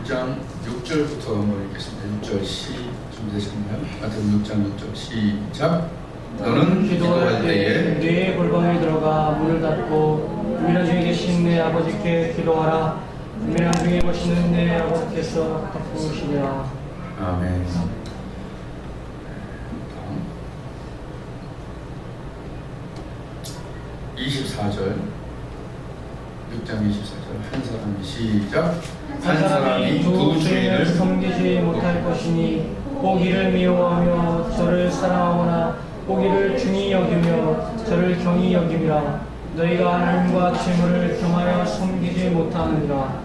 6장 6절부터 한번 읽겠습니다. 6절 시 준비되셨나요? 마태복음 6장 6절 시작. 너는 기도할 때에 네 골방에 들어가 문을 닫고 불미란 중에 계신 내 아버지께 기도하라. 불미란 중에 계시는 내 아버지께서 갚으시리라. 아멘. 24절 6장 24절 한 사람이 시작. 한 사람이 두 주인을 섬기지 못할 것이니 보기를 미워하며 저를 사랑하거나 보기를 중히 여기며 저를 경히 여김이라. 너희가 하나님과 재물을 겸하여 섬기지 못하느니라.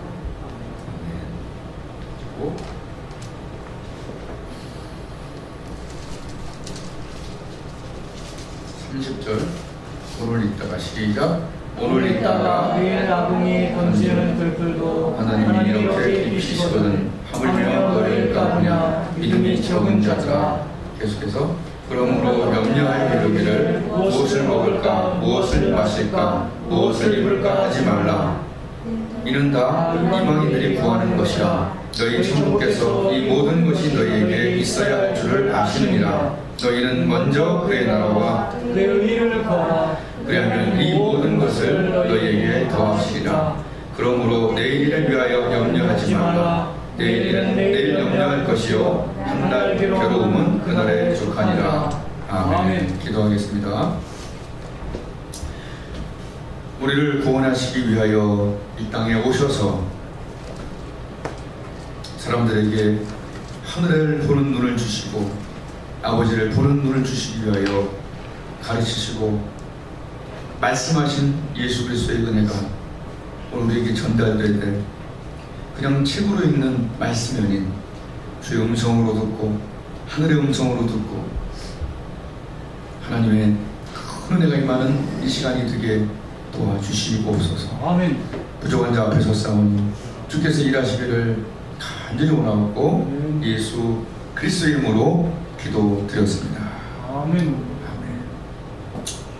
그리고 30절 오늘 있다가 시작. 오늘 있다가 그의 아궁이 던지는 들불도 하나님이 이렇게 입히시거든 하물며 너를 까부냐 믿음이 적은 자들아. 계속해서 그러므로 염려하여 이르기를 무엇을 먹을까 무엇을 마실까 무엇을 입을까 하지 말라. 이는 다 이방인들이 구하는 것이라. 너희 천국께서 이 모든 것이 너희에게 있어야 할 줄을 아시느니라. 너희는 먼저 그의 나라와 그의 의를 구하라. 그리하면 이 모든 것을 너희에게 더하시리라. 그러므로 내일을 위하여 염려하지 말라. 내일은 내일 염려할 것이요 한날 괴로움은 그날에 족하니라. 아멘. 기도하겠습니다. 우리를 구원하시기 위하여 이 땅에 오셔서 사람들에게 하늘을 보는 눈을 주시고 아버지를 보는 눈을 주시기 위하여 가르치시고 말씀하신 예수 그리스도의 은혜가 오늘 우리에게 전달될 때 그냥 책으로 읽는 말씀이 아닌 주의 음성으로 듣고 하늘의 음성으로 듣고 하나님의 큰 은혜가 임하는 이 시간이 되게 도와주시옵소서. 아멘. 부족한 자 앞에 섰사오니 주께서 일하시기를 간절히 원하옵고 예수 그리스도의 이름으로 기도드렸습니다. 아멘. 아멘.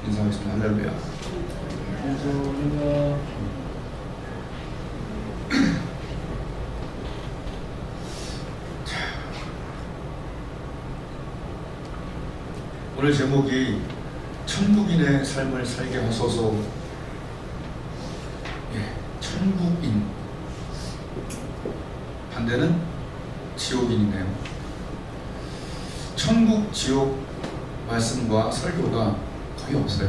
인사하겠습니다. 할렐루야. 감사합니다. 오늘 제목이 천국인의 삶을 살게 하소서. 천국인. 반대는 지옥인이네요. 천국, 지옥 말씀과 설교가 거의 없어요.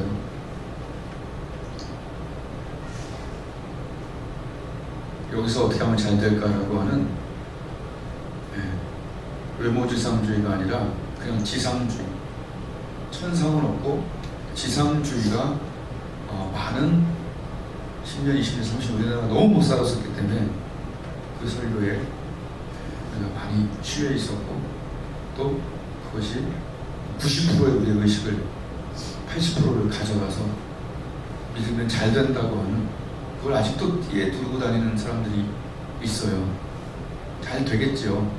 여기서 어떻게 하면 잘 될까라고 하는 외모지상주의가 아니라 그냥 지상주의. 천상은 없고 지상주의가 많은 10년, 20년, 30년 우리나라가 너무 못 살았었기 때문에 그 설교에 우리가 많이 취해 있었고 또 그것이 90%의 우리의 의식을 80%를 가져가서 믿으면 잘 된다고 하는 그걸 아직도 뒤에 두고 다니는 사람들이 있어요. 잘 되겠죠.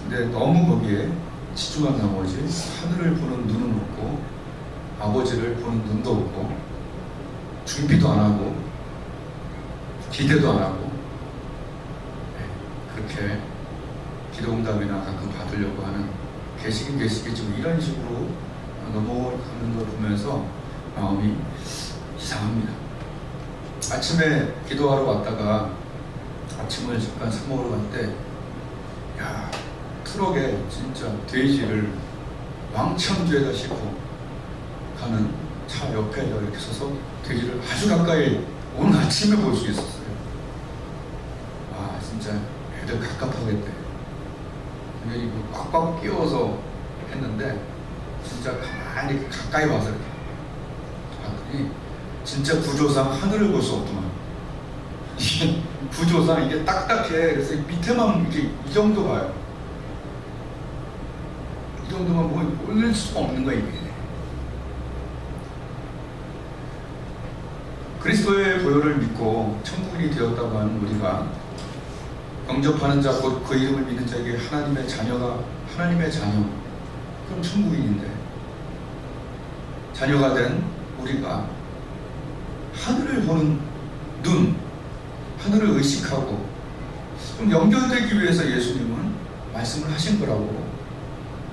근데 너무 거기에 치중한 나머지 하늘을 보는 눈은 없고 아버지를 보는 눈도 없고 준비도 안 하고 기대도 안 하고 그렇게 기도응답이나 가끔 받으려고 하는 계시긴 계시겠지만 이런 식으로 넘어가는 걸 보면서 마음이 이상합니다. 아침에 기도하러 왔다가 아침을 잠깐 사 먹으러 갈 때 야, 트럭에 진짜 돼지를 왕창주에다 싣고 가는 차 옆에 이렇게 서서 돼지를 아주 가까이 오늘 아침에 볼 수 있었어요. 와, 진짜 애들 갑갑하겠대. 근데 이거 꽉꽉 끼워서 했는데 진짜 가만히 가까이 와서 이렇게 봤더니 진짜 구조상 하늘을 볼 수 없더만. 이게 구조상 이게 딱딱해. 그래서 밑에만 이렇게 이 정도 봐요. 이 정도만 보면 올릴 수가 없는 거야 이게. 그리스도의 보혈을 믿고 천국인이 되었다고 하는 우리가 영접하는 자 곧 그 이름을 믿는 자에게 하나님의 자녀가 하나님의 자녀 그럼 천국인인데 자녀가 된 우리가 하늘을 보는 눈 하늘을 의식하고 좀 연결되기 위해서 예수님은 말씀을 하신 거라고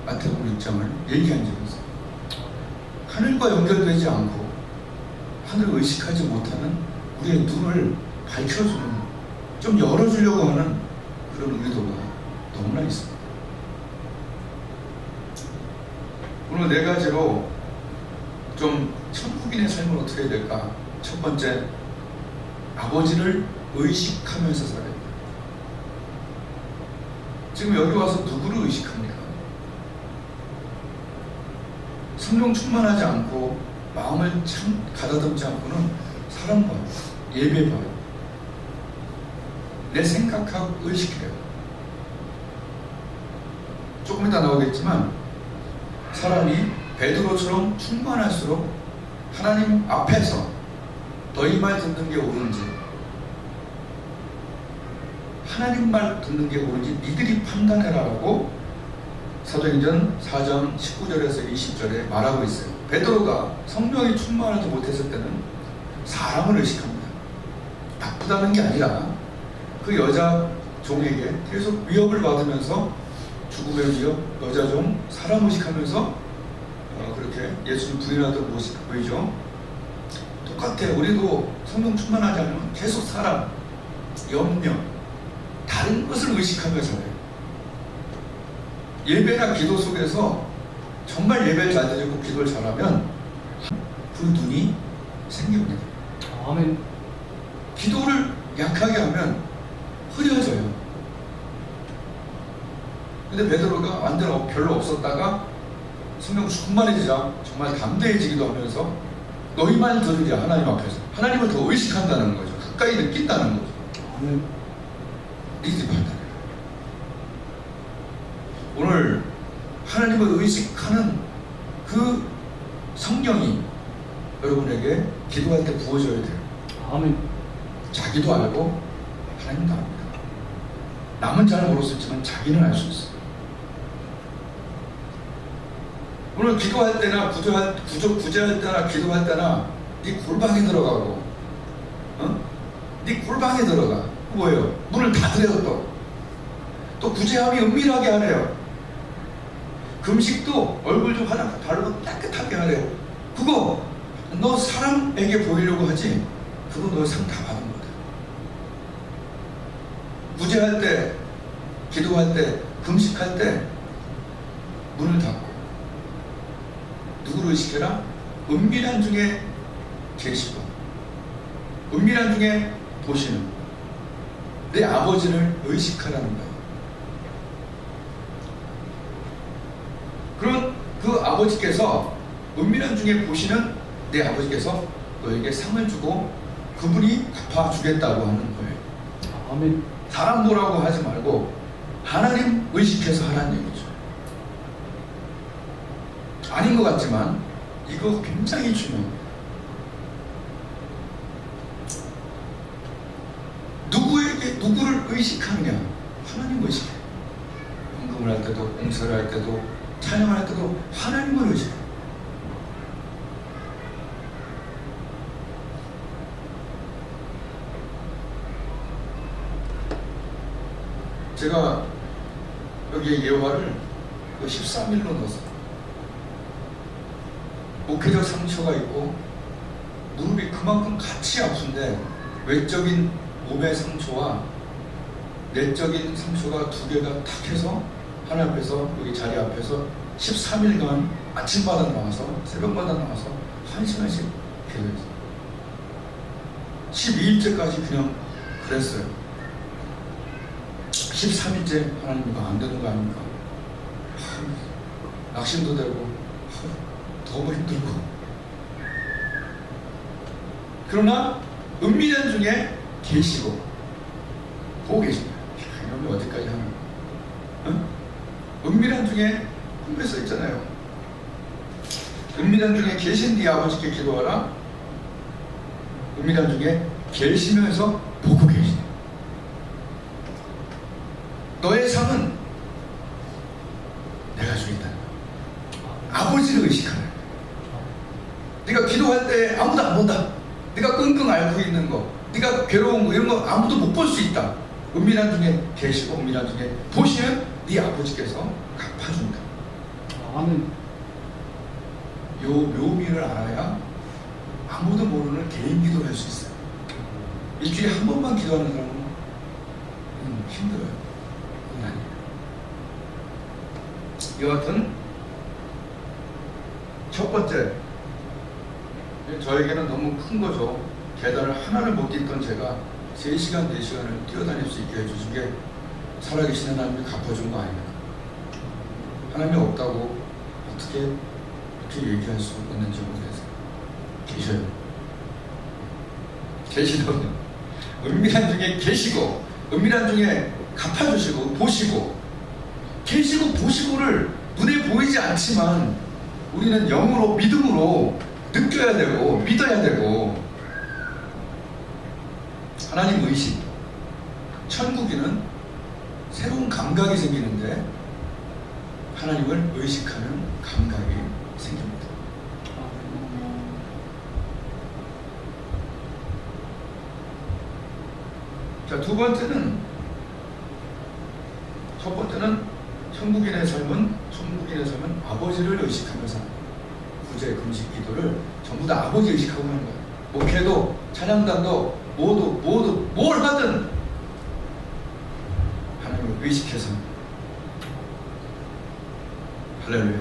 마태복음 6장을 얘기한 적이 있어요. 하늘과 연결되지 않고 하늘을 의식하지 못하는 우리의 눈을 밝혀주는, 좀 열어주려고 하는 그런 의도가 너무나 있습니다. 오늘 네 가지로 좀 천국인의 삶을 어떻게 해야 될까? 첫 번째, 아버지를 의식하면서 살아야 됩니다. 지금 여기 와서 누구를 의식합니까? 성령 충만하지 않고 마음을 참 가다듬지 않고는 사람 봐요. 예배 봐요. 내 생각하고 의식해요. 조금 이따 나오겠지만 사람이 베드로처럼 충만할수록 하나님 앞에서 너희 말 듣는 게 옳은지, 하나님 말 듣는 게 옳은지 니들이 판단해라라고 사도행전 4장 19절에서 20절에 말하고 있어요. 베드로가 성령이 충만하지 못했을 때는 사람을 의식합니다. 나쁘다는 게 아니라 그 여자 종에게 계속 위협을 받으면서 죽음의 위협, 여자 종, 사람 의식하면서 그렇게 예수를 부인하던 모습 보이죠. 똑같아. 우리도 성령 충만하지 않으면 계속 사람, 염려, 다른 것을 의식하며 살아요. 예배나 기도 속에서 정말 예배를 잘 드리고 기도를 잘하면 그 눈이 생깁니다. 아멘. 기도를 약하게 하면 흐려져요. 근데 베드로가 완전 별로 없었다가 성령 충만해지자 정말 담대해지기도 하면서 너희 말 들으랴. 하나님 앞에서 하나님을 더 의식한다는 거죠. 가까이 느낀다는 거죠. 아멘. 니들이 판단해요. 오늘 하나님을 의식하는 그 성령이 여러분에게 기도할 때 부어져야 돼요. 아멘. 자기도 알고 하나님도 압니다. 남은 잘 모르겠지만 자기는 알 수 있어요. 오늘 기도할 때나 구제할 때나 기도할 때나 네 골방에 들어가고, 네 골방에 들어가. 뭐예요? 문을 닫으래요. 또 구제함이 은밀하게 하래요. 금식도 얼굴 좀 하나 바르고 깨끗하게 하래요. 그거 너 사람에게 보이려고 하지, 그거 너 상 다 받은 거다. 구제할 때, 기도할 때, 금식할 때 문을 닫고 누구를 의식해라? 은밀한 중에 계시고 은밀한 중에 보시는 내 아버지를 의식하라는 거예요. 그런 그 아버지께서, 은밀한 중에 보시는 내 아버지께서 너에게 상을 주고 그분이 갚아주겠다고 하는 거예요. 아멘. 사람 보라고 하지 말고 하나님 의식해서 하라는 얘기죠. 아닌 것 같지만 이거 굉장히 중요합니다. 누구를 의식하느냐? 하나님 의식해. 헌금을 할 때도, 봉사를 할 때도, 찬양을 할 때도 하나님을 의식해. 제가 여기에 예화를 13일로 넣었어요. 목회적 상처가 있고 무릎이 그만큼 같이 아픈데 외적인 몸의 상처와 내적인 상처가 두 개가 탁 해서 하나님 앞에서, 여기 자리 앞에서 13일간 아침마다 나와서 새벽마다 나와서 1시간씩 기도했어요. 12일째까지 그냥 그랬어요. 13일째 하나님 이거 안 되는 거 아닙니까? 낙심도 되고 너무 힘들고. 그러나 은밀한 중에 계시고 보고 계십니다. 이놈이 어디까지 하나? 응? 은밀한 중에 한국에 써 있잖아요. 은밀한 중에 계신 네 아버지께 기도하라. 은밀한 중에 계시면서 보고 계시네. 너의 상은 내가 주겠다. 아버지를 의식하라. 네가 기도할 때 아무도 안 본다. 네가 끙끙 앓고 있는 거, 네가 괴로운 거, 이런 거 아무도 못 볼 수 있다. 은밀한 중에 계시고 은밀한 중에 보시는 네 아버지께서 갚아준다. 아멘. 요 묘미를 알아야 아무도 모르는 개인 기도를 할 수 있어요. 일주일에 한 번만 기도하는 사람은 힘들어요. 그건 아니에요. 여하튼 첫 번째, 저에게는 너무 큰 거죠. 계단을 하나를 못 뛰던 제가 3시간, 4시간을 뛰어다닐 수 있게 해주신 게 살아계신 하나님이 갚아준 거 아닙니까? 하나님이 없다고 어떻게 이렇게 얘기할 수 있는지 모르겠어요. 계셔요. 계시더군요. 은밀한 중에 계시고, 은밀한 중에 갚아주시고, 보시고, 계시고 보시고를 눈에 보이지 않지만 우리는 영으로, 믿음으로 느껴야 되고, 믿어야 되고, 하나님 의식, 천국에는 새로운 감각이 생기는데 하나님을 의식하는 감각이 생깁니다. 자, 두 번째는, 첫 번째는 천국인의 삶은 아버지를 의식하며 사는 거예요. 구제, 금식, 기도를 전부 다 아버지 의식하고 하는 거예요. 목회도, 찬양단도, 모두 뭘 하든 하나님을 의식해서. 할렐루야.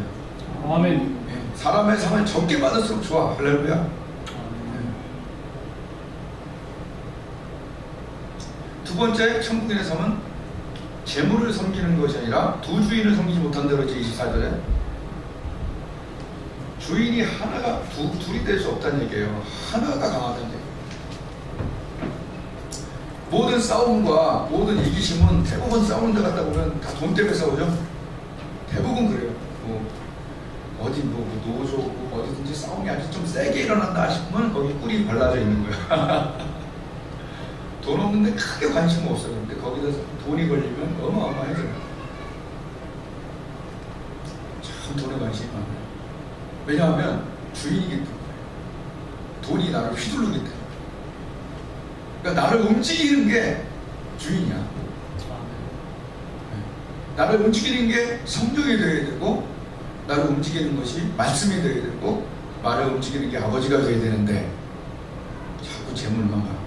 아멘. 사람의 삶을 적게 받을수록 좋아. 할렐루야. 두 번째, 천국인의 삶은 재물을 섬기는 것이 아니라 두 주인을 섬기지 못한다 그러지. 24절에 주인이 하나가 둘이 될 수 없다는 얘기예요. 하나가 강하다는 얘기예요. 모든 싸움과 모든 이기심은 대부분 싸우는 데 갔다 보면 다 돈 때문에 싸우죠. 대부분 그래요. 어디 노조 어디든지 싸움이 아주 좀 세게 일어난다 싶으면 거기 꿀이 발라져 있는 거야. 돈 없는데 크게 관심 없어요. 근데 거기다 돈이 걸리면 어마어마해져요. 참 돈에 관심이 많아요. 왜냐하면 주인이기 때문에. 돈이 나를 휘두르기 때문에. 그러니까 나를 움직이는 게 주인이야. 나를 움직이는 게 성경이 되어야 되고, 나를 움직이는 것이 말씀이 되어야 되고, 나를 움직이는 게 아버지가 되어야 되는데 자꾸 재물만 봐.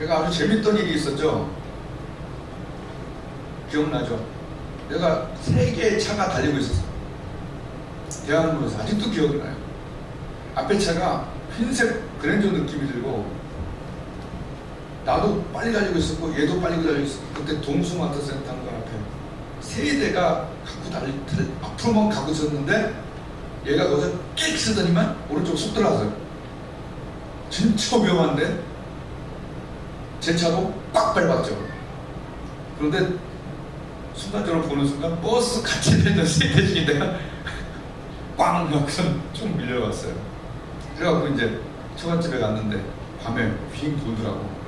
내가 아주 재밌던 일이 있었죠. 기억나죠? 내가 3개의 차가 달리고 있었어. 대한민국에서 아직도 기억이 나요. 앞에 차가 흰색 그랜저 느낌이 들고, 나도 빨리 달리고 있었고 얘도 빨리 달리고 있었고, 그때 동숭아트센터인가 앞에 3대가 앞으로만 가고 있었는데 얘가 거기서 끽 쓰더니만 오른쪽 쑥 들어가서요. 진짜 위험한데 제 차도 꽉 밟았죠. 그런데 순간적으로 보는 순간 버스 같이 다니는 3대 중에 내가 꽝 하고서 쭉 밀려갔어요. 그래갖고 이제 처갓집에 갔는데 밤에 휙 돌더라고.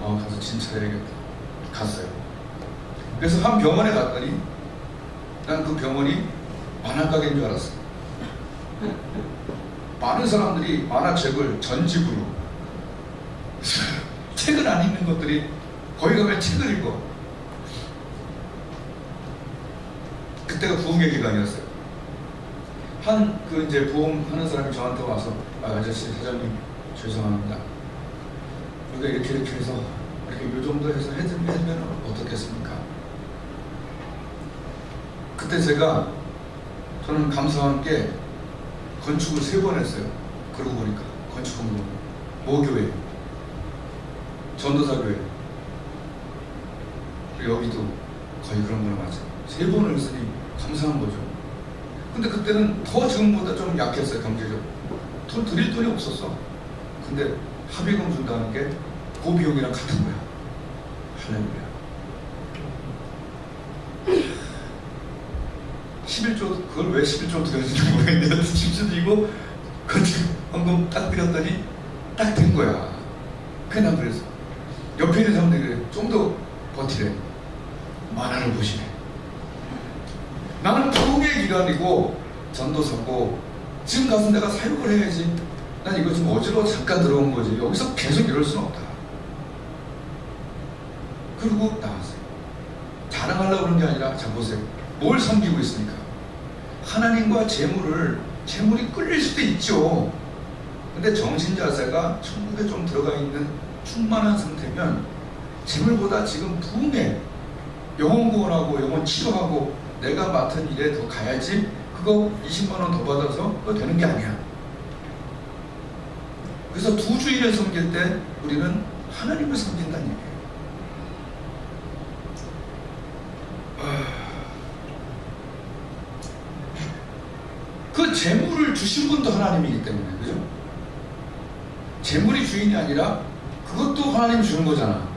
가서 진찰해야겠다. 갔어요. 그래서 한 병원에 갔더니 난 그 병원이 만화가게인 줄 알았어. 많은 사람들이 만화책을 전집으로 책을 안 읽는 것들이 거기 가면 책을 읽어. 그때가 부흥의 기간이었어요. 그 이제 보험하는 사람이 저한테 와서, 아저씨, 사장님 죄송합니다. 우리가 이렇게 해서 이렇게 요 정도 해서 해주면 어떻겠습니까? 그때 저는 감사한 게 건축을 3번 했어요. 그러고 보니까 건축공로, 모교회, 전도사교회, 그리고 여기도 거의 그런 거나 맞아요. 3번을 했으니 감사한 거죠. 근데 그때는 더 지금보다 좀 약했어요. 경제적으로 돈 드릴 돈이 없었어. 근데 합의금 준다는 게 그 비용이랑 같은 거야. 할렐루야. 11조, 그걸 왜 11조 드렸는지 모르겠는데 11조 드리고 건축헌금 딱 드렸더니 딱 된 거야. 그냥 난 그래서 옆에 있는 사람들이 그래, 좀 더 버티래. 만화를 보시네. 나는 부흥의 기간이고 전도사고 지금 가서 내가 사역을 해야지. 난 이거 좀 어지러워 잠깐 들어온 거지. 여기서 계속 이럴 수는 없다. 그리고 나왔어요. 자랑하려고 그런 게 아니라, 자 보세요. 뭘 섬기고 있습니까? 하나님과 재물이 끌릴 수도 있죠. 근데 정신 자세가 천국에 좀 들어가 있는 충만한 상태면 재물보다 지금 부흥에 영혼 구원하고 영혼 치료하고 내가 맡은 일에 더 가야지, 그거 20만 원 더 받아서 그거 되는 게 아니야. 그래서 두 주인을 섬길 때 우리는 하나님을 섬긴다는 얘기예요. 그 재물을 주신 분도 하나님이기 때문에, 그죠? 재물이 주인이 아니라 그것도 하나님이 주는 거잖아.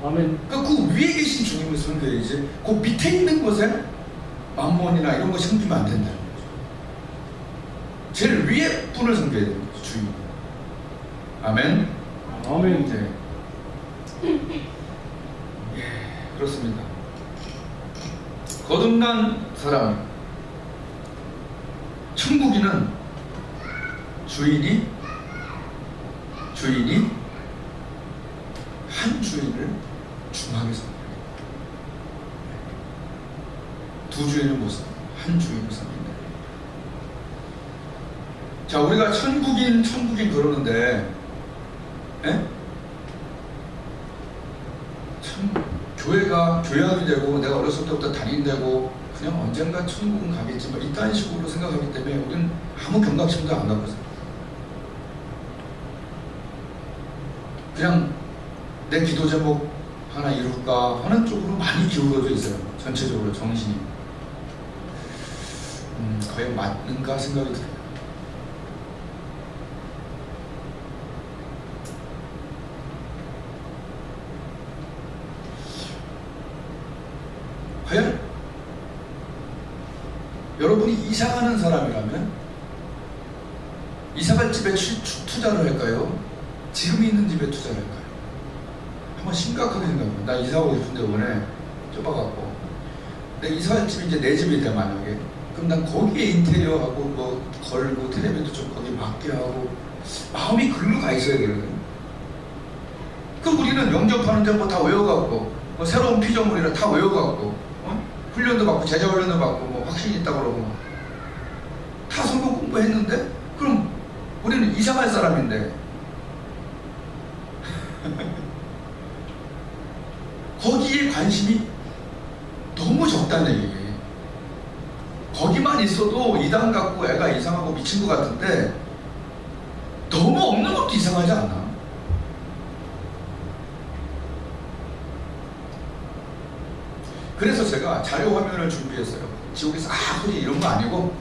아멘. 그러니까 그 위에 계신 주님을 섬겨야지, 그 밑에 있는 것에 만몬이나 이런 거 섬기면 안 된다는 거죠. 제일 위에 분을 섬겨야 되는 거죠, 주인. 아멘. 아멘. 네. 예, 그렇습니다. 거듭난 사람, 천국인은 주인이 한 주인을 중하게 섬깁니다. 두 주인을 못 섬깁니다. 한 주인을 섬깁니다. 자, 우리가 천국인 그러는데, 예? 참 교회학이 되고 내가 어렸을 때부터 다닌다고 그냥 언젠가 천국은 가겠지 뭐 이딴 식으로 생각하기 때문에 우리는 아무 경각심도 안 갖고 있어요. 그냥 내 기도 제목 하나 이룰까 하는 쪽으로 많이 기울어져 있어요. 전체적으로 정신이. 과연 맞는가 생각이 들어요. 과연 여러분이 이사가는 사람이라면 이사갈 집에 투자를 할까요? 지금 있는 집에 투자를 할까요? 한번 심각하게 생각해요. 나 이사 가고 싶은데 원래 좁아갖고 내 이사갈 집이 이제 내 집이 돼 만약에, 그럼 난 거기에 인테리어하고 뭐 걸고 텔레비도 좀 거기 맞게 하고 마음이 글로 가 있어야 되거든요. 그럼 우리는 영접하는데 뭐 다 외워갖고 뭐 새로운 피조물이라 다 외워갖고 훈련도 받고 제자 훈련도 받고 뭐 확신이 있다고 그러고 다 성경 공부했는데, 그럼 우리는 이사갈 사람인데 거기에 관심이 너무 적다는 얘기예요. 거기만 있어도 이단 갖고 애가 이상하고 미친 것 같은데 너무 없는 것도 이상하지 않나? 그래서 제가 자료 화면을 준비했어요. 지옥에서 소리 이런 거 아니고,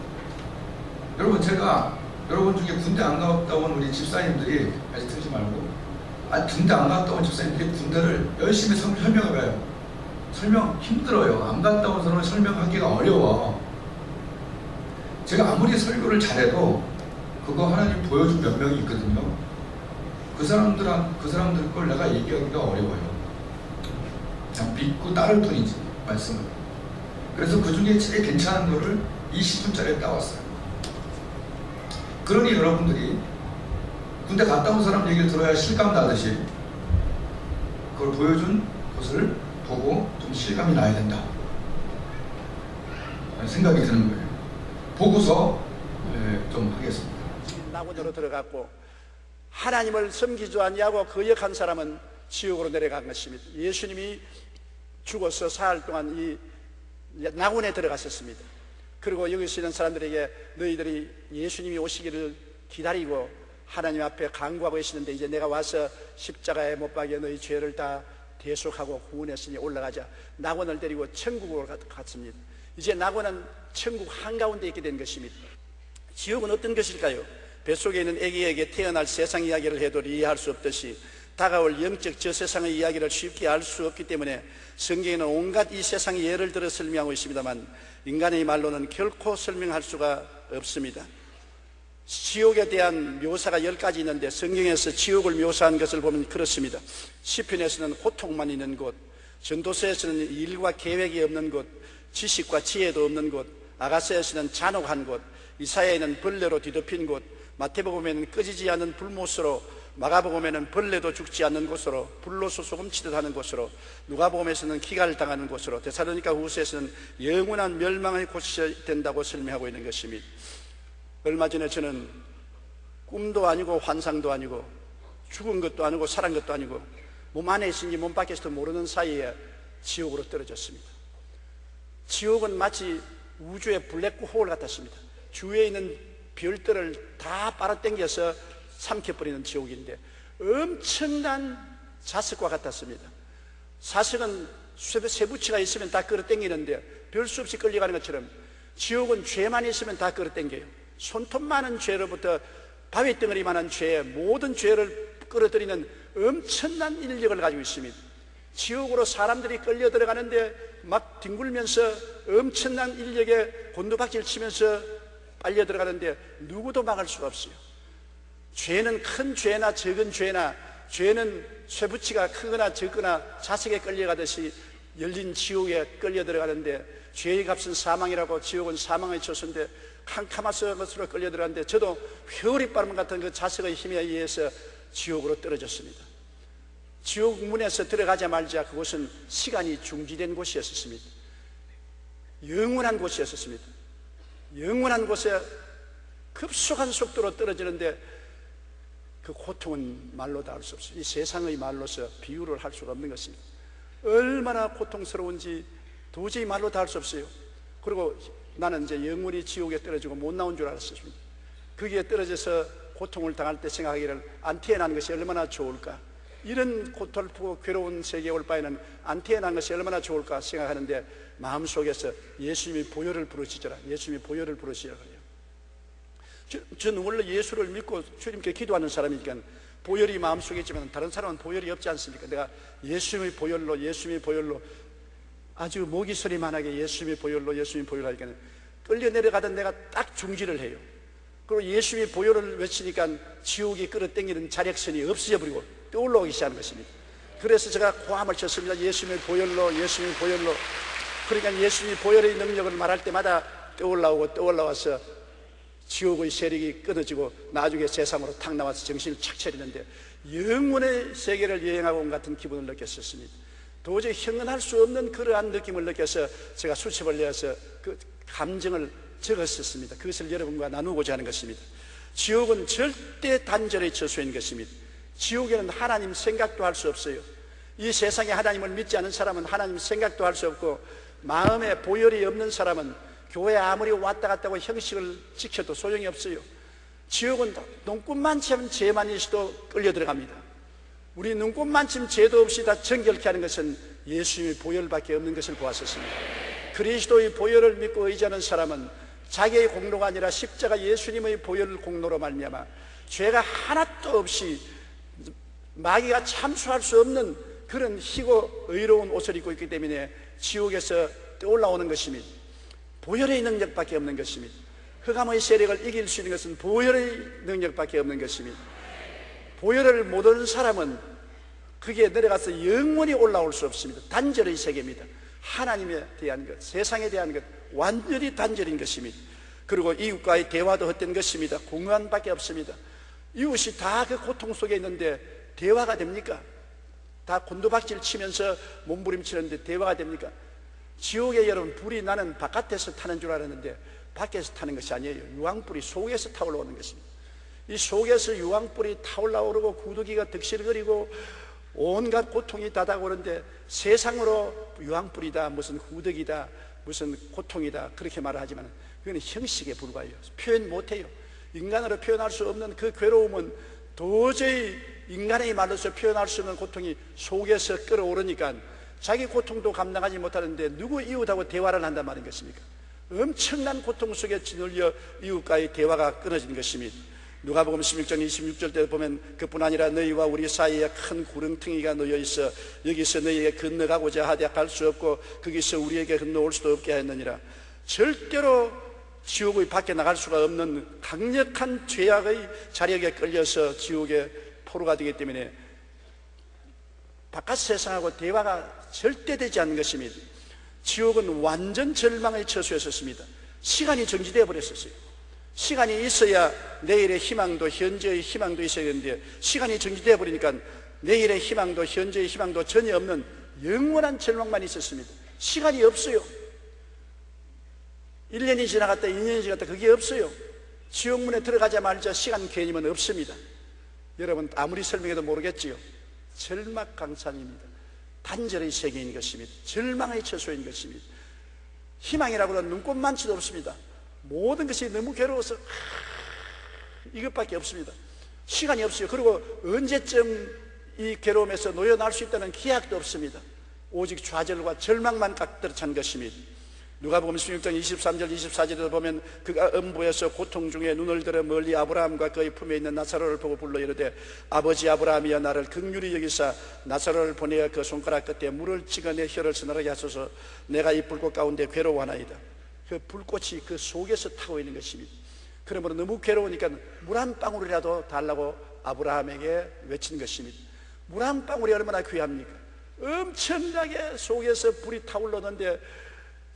여러분 제가 여러분 중에 군대 안 갔다 온 우리 집사님들이, 아직 틀지 말고, 군대 안 갔다 온 집사님들이 군대를 열심히 설명해봐요. 설명 힘들어요. 안 갔다 온 사람은 설명하기가 어려워. 제가 아무리 설교를 잘해도 그거 하나님 보여준 몇 명이 있거든요. 그 사람들 걸 내가 얘기하기가 어려워요. 그냥 믿고 따를 뿐이지, 말씀을. 그래서 그 중에 제일 괜찮은 거를 20분짜리에 따왔어요. 그러니 여러분들이 군대 갔다 온 사람 얘기를 들어야 실감 나듯이 그걸 보여준 것을 보고 좀 실감이 나야 된다 생각이 드는 거예요. 보고서 좀 하겠습니다. 낙원으로 들어갔고 하나님을 섬기지 않냐고 거역한 사람은 지옥으로 내려간 것입니다. 예수님이 죽어서 사흘 동안 이 낙원에 들어갔었습니다. 그리고 여기 있는 사람들에게 너희들이 예수님이 오시기를 기다리고 하나님 앞에 간구하고 계시는데, 이제 내가 와서 십자가에 못 박여 너희 죄를 다 대속하고 구원했으니 올라가자. 낙원을 데리고 천국으로 갔습니다. 이제 낙원은 천국 한가운데 있게 된 것입니다. 지옥은 어떤 것일까요? 뱃속에 있는 아기에게 태어날 세상 이야기를 해도 이해할 수 없듯이 다가올 영적 저 세상의 이야기를 쉽게 알 수 없기 때문에 성경에는 온갖 이 세상의 예를 들어 설명하고 있습니다만 인간의 말로는 결코 설명할 수가 없습니다. 지옥에 대한 묘사가 10가지 있는데 성경에서 지옥을 묘사한 것을 보면 그렇습니다. 시편에서는 고통만 있는 곳, 전도서에서는 일과 계획이 없는 곳, 지식과 지혜도 없는 곳, 아가서에서는 잔혹한 곳, 이사야에는 벌레로 뒤덮인 곳, 마태복음에는 꺼지지 않는 불못으로, 마가복음에는 벌레도 죽지 않는 곳으로, 불로서 소금치듯 하는 곳으로, 누가복음에서는 기갈을 당하는 곳으로, 데살로니가 후서에서는 영원한 멸망의 곳이 된다고 설명하고 있는 것입니다. 얼마 전에 저는 꿈도 아니고 환상도 아니고 죽은 것도 아니고 살은 것도 아니고 몸 안에 있는지 몸 밖에 있어도 모르는 사이에 지옥으로 떨어졌습니다. 지옥은 마치 우주의 블랙홀 같았습니다. 주위에 있는 별들을 다 빨아당겨서 삼켜버리는 지옥인데 엄청난 자석과 같았습니다. 사석은 쇠붙이가 있으면 다 끌어당기는데 별 수 없이 끌려가는 것처럼 지옥은 죄만 있으면 다 끌어당겨요. 손톱 많은 죄로부터 바위 덩어리만한 죄, 모든 죄를 끌어들이는 엄청난 인력을 가지고 있습니다. 지옥으로 사람들이 끌려 들어가는데 막 뒹굴면서 엄청난 인력에 곤두박질 치면서 빨려 들어가는데 누구도 막을 수가 없어요. 죄는 큰 죄나 적은 죄나, 죄는 쇠붙이가 크거나 적거나 자석에 끌려가듯이 열린 지옥에 끌려 들어가는데, 죄의 값은 사망이라고 지옥은 사망의 처소인데 캄캄한 것으로 끌려 들어가는데, 저도 회오리 바람 같은 그 자석의 힘에 의해서 지옥으로 떨어졌습니다. 지옥 문에서 들어가자마자 그곳은 시간이 중지된 곳이었습니다. 영원한 곳이었습니다. 영원한 곳에 급속한 속도로 떨어지는데 그 고통은 말로 다 할 수 없어요. 이 세상의 말로서 비유를 할 수가 없는 것입니다. 얼마나 고통스러운지 도저히 말로 다 할 수 없어요. 그리고 나는 이제 영원히 지옥에 떨어지고 못 나온 줄 알았습니다. 거기에 떨어져서 고통을 당할 때 생각하기를 안 태어난 것이 얼마나 좋을까, 이런 고통스럽고 괴로운 세계에 올 바에는 안 태어난 것이 얼마나 좋을까 생각하는데 마음속에서 예수님이 보혈을 부르시더라, 예수님이 보혈을 부르시더라 그래요. 저는 원래 예수를 믿고 주님께 기도하는 사람이니까 보혈이 마음속에 있지만 다른 사람은 보혈이 없지 않습니까? 내가 예수님의 보혈로 아주 모기 소리만하게 예수님의 보혈로 하니까 끌려 내려가던 내가 딱 중지를 해요. 그리고 예수님의 보혈을 외치니까 지옥이 끌어당기는 자력선이 없어져 버리고 떠올라오기 시작하는 것입니다. 그래서 제가 고함을 쳤습니다. 예수님의 보혈로. 그러니까 예수님의 보혈의 능력을 말할 때마다 떠올라와서 지옥의 세력이 끊어지고 나중에 세상으로 탁 나와서 정신을 착 차리는데 영원의 세계를 여행하고 온 같은 기분을 느꼈었습니다. 도저히 형언할 수 없는 그러한 느낌을 느껴서 제가 수첩을 내어서 그 감정을 적었었습니다. 그것을 여러분과 나누고자 하는 것입니다. 지옥은 절대 단절의 처소인 것입니다. 지옥에는 하나님 생각도 할 수 없어요. 이 세상에 하나님을 믿지 않은 사람은 하나님 생각도 할 수 없고, 마음에 보혈이 없는 사람은 교회 아무리 왔다 갔다 하고 형식을 지켜도 소용이 없어요. 지옥은 눈꽃만큼 죄만 있어도 끌려 들어갑니다. 우리 눈꽃만큼 죄도 없이 다 정결케 하는 것은 예수님의 보혈밖에 없는 것을 보았었습니다. 그리스도의 보혈을 믿고 의지하는 사람은 자기의 공로가 아니라 십자가 예수님의 보혈 공로로 말미암아 죄가 하나도 없이 마귀가 참수할 수 없는 그런 희고 의로운 옷을 입고 있기 때문에 지옥에서 떠올라오는 것입니다. 보혈의 능력밖에 없는 것입니다. 흑암의 세력을 이길 수 있는 것은 보혈의 능력밖에 없는 것입니다. 보혈을 모르는 사람은 거기에 내려가서 영원히 올라올 수 없습니다. 단절의 세계입니다. 하나님에 대한 것, 세상에 대한 것, 완전히 단절인 것입니다. 그리고 이웃과의 대화도 헛된 것입니다. 공허함밖에 없습니다. 이웃이 다 그 고통 속에 있는데 대화가 됩니까? 다 곤두박질 치면서 몸부림치는데 대화가 됩니까? 지옥에 여러분, 불이 나는 바깥에서 타는 줄 알았는데 밖에서 타는 것이 아니에요. 유황불이 속에서 타올라오는 것입니다. 이 속에서 유황불이 타올라오르고 구더기가 득실거리고 온갖 고통이 다가오는데 세상으로 유황불이다, 무슨 구더기다, 무슨 고통이다 그렇게 말을 하지만 그건 형식에 불과해요. 표현 못해요. 인간으로 표현할 수 없는 그 괴로움은 도저히 인간의 말로서 표현할 수 없는 고통이 속에서 끌어오르니까 자기 고통도 감당하지 못하는데 누구 이웃하고 대화를 한단 말인 것입니까? 엄청난 고통 속에 짓눌려 이웃과의 대화가 끊어진 것입니다. 누가복음 16장 26절 때 보면 그뿐 아니라 너희와 우리 사이에 큰 구렁텅이가 놓여 있어 여기서 너희에게 건너가고자 하되 갈 수 없고 거기서 우리에게 건너올 수도 없게 하였느니라. 절대로 지옥의 밖에 나갈 수가 없는 강력한 죄악의 자력에 끌려서 지옥의 포로가 되기 때문에 바깥 세상하고 대화가 절대 되지 않는 것입니다. 지옥은 완전 절망의 처소였었습니다. 시간이 정지되어 버렸었어요. 시간이 있어야 내일의 희망도 현재의 희망도 있어야 되는데 시간이 정지되어 버리니까 내일의 희망도 현재의 희망도 전혀 없는 영원한 절망만 있었습니다. 시간이 없어요. 1년이 지나갔다 2년이 지나갔다 그게 없어요. 지옥문에 들어가자마자 시간 개념은 없습니다. 여러분 아무리 설명해도 모르겠지요. 절망강산입니다. 단절의 세계인 것입니다. 절망의 처소인 것입니다. 희망이라고는 눈꼽만치도 없습니다. 모든 것이 너무 괴로워서 이것밖에 없습니다. 시간이 없어요. 그리고 언제쯤 이 괴로움에서 놓여날 수 있다는 기약도 없습니다. 오직 좌절과 절망만 깍들어 찬 것입니다. 누가복음 16장 23절 24절에도 보면 그가 음부에서 고통 중에 눈을 들어 멀리 아브라함과 그의 품에 있는 나사로를 보고 불러 이르되 아버지 아브라함이여 나를 긍휼히 여기사 나사로를 보내어 그 손가락 끝에 물을 찍어 내 혀를 서늘하게 하소서. 내가 이 불꽃 가운데 괴로워하나이다. 그 불꽃이 그 속에서 타고 있는 것입니다. 그러므로 너무 괴로우니까 물 한 방울이라도 달라고 아브라함에게 외친 것입니다. 물 한 방울이 얼마나 귀합니까? 엄청나게 속에서 불이 타올랐는데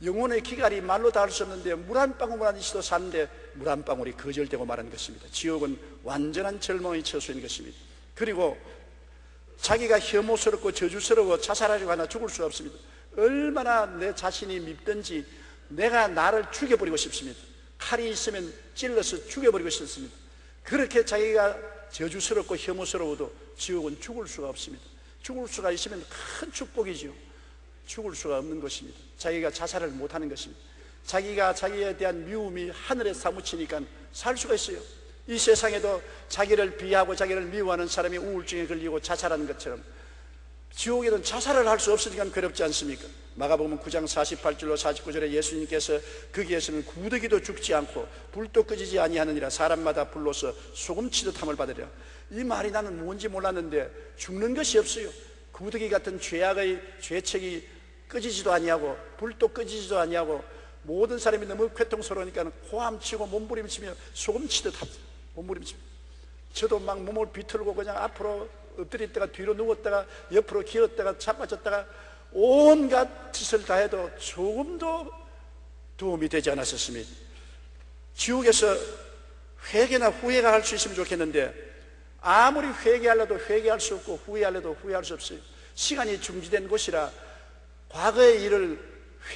영혼의 기갈이 말로 닿을 수 없는데 물 한 방울만 있어도 사는데 물 한 방울이 거절되고 말한 것입니다. 지옥은 완전한 절망의 처소인 것입니다. 그리고 자기가 혐오스럽고 저주스러워 자살하려고 하나 죽을 수 없습니다. 얼마나 내 자신이 밉든지 내가 나를 죽여버리고 싶습니다. 칼이 있으면 찔러서 죽여버리고 싶습니다. 그렇게 자기가 저주스럽고 혐오스러워도 지옥은 죽을 수가 없습니다. 죽을 수가 있으면 큰 축복이지요. 죽을 수가 없는 것입니다. 자기가 자살을 못하는 것입니다. 자기가 자기에 대한 미움이 하늘에 사무치니까 살 수가 있어요. 이 세상에도 자기를 비하고 자기를 미워하는 사람이 우울증에 걸리고 자살하는 것처럼 지옥에는 자살을 할 수 없으니까 괴롭지 않습니까? 마가복음 9장 48절로 49절에 예수님께서 거기에서는 구더기도 죽지 않고 불도 끄지지 아니하느니라 사람마다 불로서 소금치듯 함을 받으리라. 이 말이 나는 뭔지 몰랐는데 죽는 것이 없어요. 구더기 같은 죄악의 죄책이 끄지지도 아니하고 불도 끄지지도 아니하고 모든 사람이 너무 괴통스러우니까 호함치고 몸부림치며 소금치듯 몸부림치며 저도 막 몸을 비틀고 그냥 앞으로 엎드렸다가 뒤로 누웠다가 옆으로 기었다가 자빠졌다가 온갖 짓을 다 해도 조금도 도움이 되지 않았었습니다. 지옥에서 회개나 후회가 할 수 있으면 좋겠는데 아무리 회개하려도 회개할 수 없고 후회하려도 후회할 수 없어요. 시간이 중지된 곳이라 과거의 일을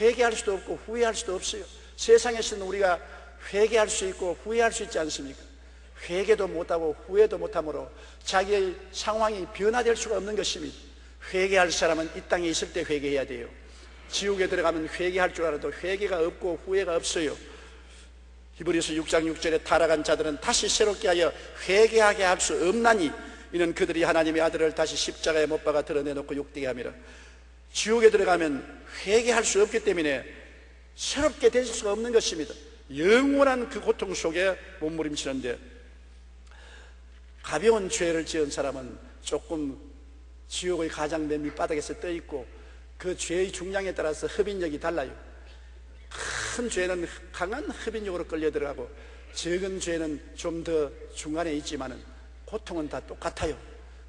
회개할 수도 없고 후회할 수도 없어요. 세상에서는 우리가 회개할 수 있고 후회할 수 있지 않습니까? 회개도 못하고 후회도 못하므로 자기의 상황이 변화될 수가 없는 것입니다. 회개할 사람은 이 땅에 있을 때 회개해야 돼요. 지옥에 들어가면 회개할 줄 알아도 회개가 없고 후회가 없어요. 히브리서 6장 6절에 타락한 자들은 다시 새롭게 하여 회개하게 할 수 없나니 이는 그들이 하나님의 아들을 다시 십자가에 못 박아 드러내놓고 욕되게 함이라. 지옥에 들어가면 회개할 수 없기 때문에 새롭게 되실 수가 없는 것입니다. 영원한 그 고통 속에 몸부림치는데 가벼운 죄를 지은 사람은 조금 지옥의 가장 맨 밑바닥에서 떠 있고 그 죄의 중량에 따라서 흡인력이 달라요. 큰 죄는 강한 흡인력으로 끌려 들어가고 적은 죄는 좀 더 중간에 있지만은 고통은 다 똑같아요.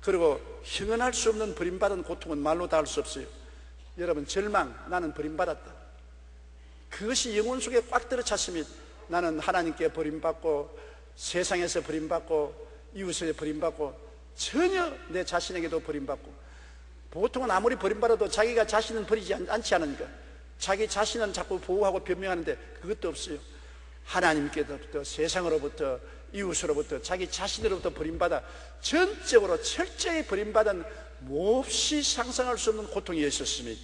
그리고 형언할 수 없는 버림받은 고통은 말로 다 할 수 없어요. 여러분 절망, 나는 버림받았다. 그것이 영혼 속에 꽉 들어찼습니다. 나는 하나님께 버림받고 세상에서 버림받고 이웃에게 버림받고 전혀 내 자신에게도 버림받고 보통은 아무리 버림받아도 자기가 자신은 버리지 않지 않으니까 자기 자신은 자꾸 보호하고 변명하는데 그것도 없어요. 하나님께로부터 세상으로부터 이웃으로부터 자기 자신으로부터 버림받아 전적으로 철저히 버림받은 몹시 상상할 수 없는 고통이 있었습니다.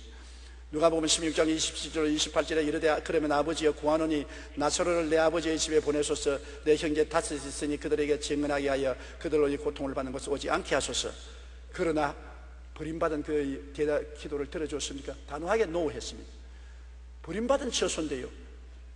누가복음 16장 27절 28절에 이르되 그러면 아버지여 구하노니 나사로를 내 아버지의 집에 보내소서. 내 형제 다섯이 있으니 그들에게 증언하게 하여 그들로 이 고통을 받는 것을 오지 않게 하소서. 그러나 버림받은 그 기도를 들어줬습니까? 단호하게 노했습니다. 버림받은 처소인데요,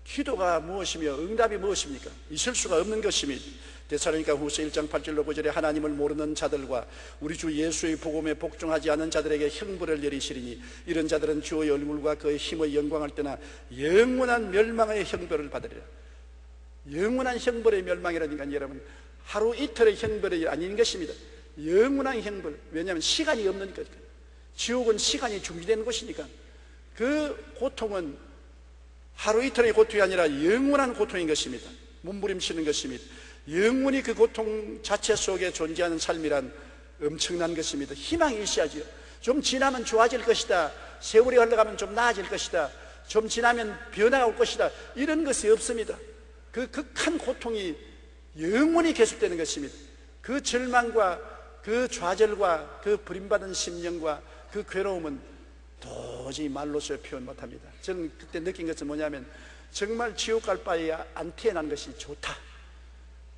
기도가 무엇이며 응답이 무엇입니까? 있을 수가 없는 것입니다. 데살로니가 후서 1장 8절로 9절에 하나님을 모르는 자들과 우리 주 예수의 복음에 복종하지 않은 자들에게 형벌을 내리시리니 이런 자들은 주의 얼굴과 그의 힘의 영광을 떠나 영원한 멸망의 형벌을 받으리라. 영원한 형벌의 멸망이라니까 여러분 하루 이틀의 형벌이 아닌 것입니다. 영원한 형벌. 왜냐하면 시간이 없는 거니까. 지옥은 시간이 중지되는 곳이니까 그 고통은 하루 이틀의 고통이 아니라 영원한 고통인 것입니다. 몸부림치는 것입니다. 영원히 그 고통 자체 속에 존재하는 삶이란 엄청난 것입니다. 희망이 있어야죠. 좀 지나면 좋아질 것이다, 세월이 흘러가면 좀 나아질 것이다, 좀 지나면 변화가 올 것이다, 이런 것이 없습니다. 그 극한 고통이 영원히 계속되는 것입니다. 그 절망과 그 좌절과 그 버림받은 심령과 그 괴로움은 도저히 말로서 표현 못합니다. 저는 그때 느낀 것은 뭐냐면, 정말 지옥 갈 바에 안 태어난 것이 좋다.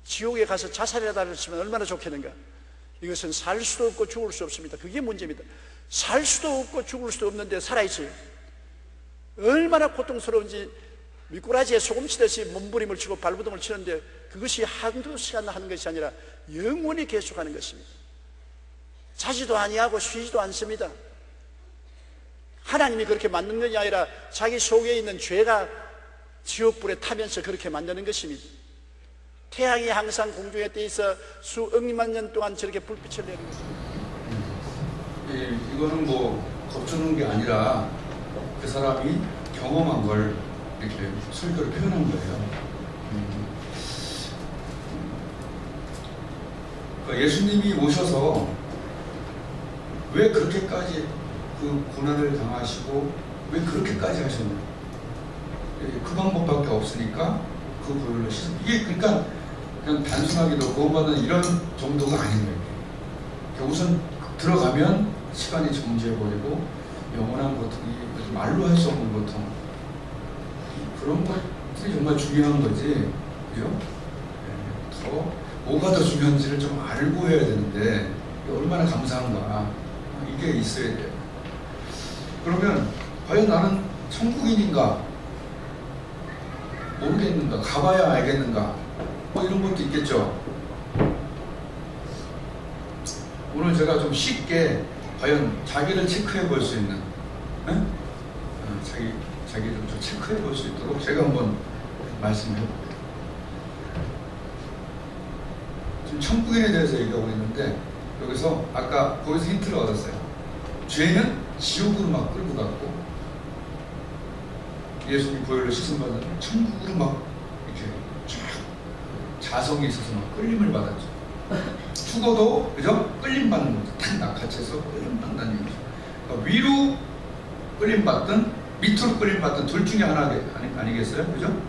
지옥에 가서 자살이라도 했으면 얼마나 좋겠는가. 이것은 살 수도 없고 죽을 수 없습니다. 그게 문제입니다. 살 수도 없고 죽을 수도 없는데 살아있어요. 얼마나 고통스러운지 미꾸라지에 소금 치듯이 몸부림을 치고 발부둥을 치는데, 그것이 한두 시간 하는 것이 아니라 영원히 계속하는 것입니다. 자지도 아니하고 쉬지도 않습니다. 하나님이 그렇게 만든 것이 아니라 자기 속에 있는 죄가 지옥불에 타면서 그렇게 만드는 것입니다. 태양이 항상 공중에 떠 있어 수억만 년 동안 저렇게 불빛을 내는 것입니다. 이거는 뭐 겁주는 게 아니라 그 사람이 경험한 걸 이렇게 설교를 표현한 거예요. 그러니까 예수님이 오셔서 왜 그렇게까지 그 고난을 당하시고 왜 그렇게까지 하셨냐? 그 방법밖에 없으니까 그 보혈로 씻어. 이게 그러니까 그냥 단순하게도 구원받는 이런 정도가 아닌 거예요. 그러니까 우선 들어가면 시간이 정지해버리고 영원한 고통이 말로 할 수 없는 고통, 그런 것들이 정말 중요한 거지, 그죠? 더 뭐가 더 중요한지를 좀 알고 해야 되는데 얼마나 감사한가, 이게 있어야 돼요. 그러면 과연 나는 천국인인가 모르겠는가, 가봐야 알겠는가, 뭐 이런 것도 있겠죠. 오늘 제가 좀 쉽게 과연 자기를 체크해 볼 수 있는, 자기를 좀 체크해 볼 수 있도록 제가 한번 말씀해 볼게요. 지금 천국인에 대해서 얘기하고 있는데, 여기서 아까 거기서 힌트를 얻었어요. 죄는 지옥으로 막 끌고 갔고, 예수님 보혈로 씻음 받는 천국으로 막 이렇게 쫙 자성이 있어서 막 끌림을 받았죠. 죽어도 그죠? 끌림 받는 거죠. 탁 낙하채서 끌림 받는 얘기죠. 그러니까 위로 끌림 받든 밑으로 끌림 받든 둘 중에 하나 아니겠어요? 그죠?